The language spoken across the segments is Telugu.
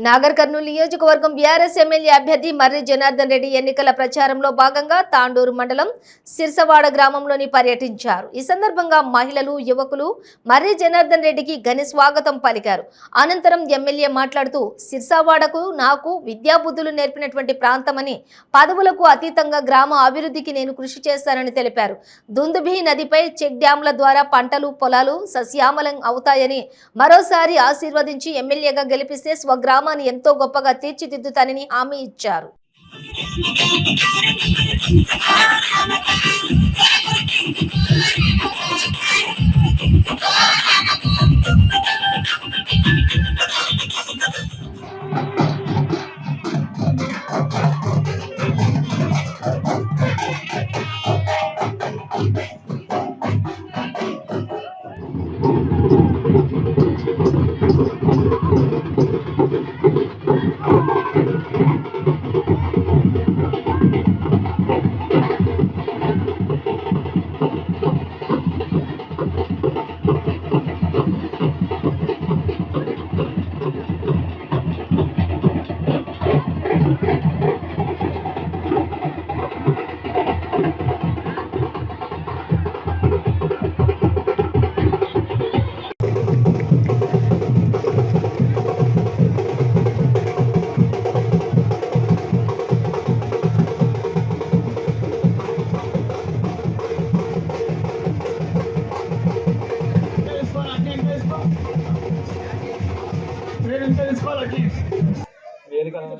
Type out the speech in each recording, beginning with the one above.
నాగర్ కర్నూలు నియోజకవర్గం బీఆర్ఎస్ ఎమ్మెల్యే అభ్యర్థి మర్రి జనార్దన్ రెడ్డి ఎన్నికల ప్రచారంలో భాగంగా తాండూరు మండలం సిర్సవాడ గ్రామంలోని పర్యటించారు. ఈ సందర్భంగా మహిళలు, యువకులు మర్రి జనార్దన్ రెడ్డికి ఘన స్వాగతం పలికారు. అనంతరం ఎమ్మెల్యే మాట్లాడుతూ సిర్సవాడకు నాకు విద్యాబుద్ధులు నేర్పినటువంటి ప్రాంతమని, పదవులకు అతీతంగా గ్రామ అభివృద్ధికి నేను కృషి చేస్తానని తెలిపారు. దుందుభి నదిపై చెక్ డ్యాంల ద్వారా పంటలు, పొలాలు సస్యామలం అవుతాయని, మరోసారి ఆశీర్వదించి ఎమ్మెల్యేగా గెలిపిస్తే స్వగ్రామాన్ని ఎంతో గొప్పగా తీర్చిదిద్దుతానని హామీ ఇచ్చారు.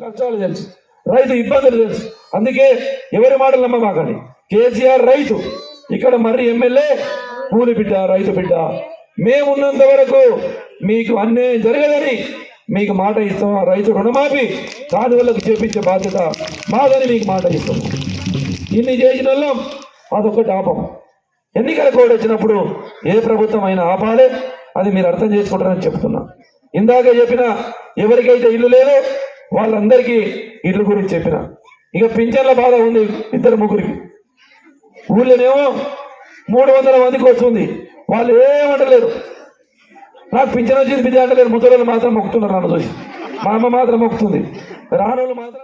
కష్టాలు తెలుసు, రైతు ఇబ్బందులు తెలుసు. అందుకే ఎవరి మాటలు నమ్మమాకండి. కేసీఆర్ రైతు, ఇక్కడ మర్రి ఎమ్మెల్యే కూలి బిడ్డ, రైతు బిడ్డ. మేమున్నంత వరకు మీకు అన్యాయం జరగదని మీకు మాట ఇస్తాం. రైతు రుణమాఫీ కాదువలకు చేపించే బాధ్యత మాదని మీకు మాట ఇస్తాం. ఇన్ని చేసిన వాళ్ళం అదొకటి ఆపం. ఎన్నికల కోడ్ వచ్చినప్పుడు ఏ ప్రభుత్వం అయినా ఆపాలే, అది మీరు అర్థం చేసుకుంటారని చెప్తున్నా. ఇందాక చెప్పిన ఎవరికైతే ఇల్లు లేదో వాళ్ళందరికీ ఇల్లు గురించి చెప్పిన. ఇక పింఛన్ల బాధ ఉంది ఇద్దరు ముగ్గురికి. ఊళ్ళోనేమో 300 మందికి వస్తుంది, వాళ్ళు ఏమంటలేరు. నాకు పింఛన్ వచ్చింది బిడ్డ అంటలేరు. ముసలి మాత్రం మొక్కుతున్నారు నన్ను చూసి. మా అమ్మ మాత్రం మొక్కుతుంది, రానోళ్ళు మాత్రం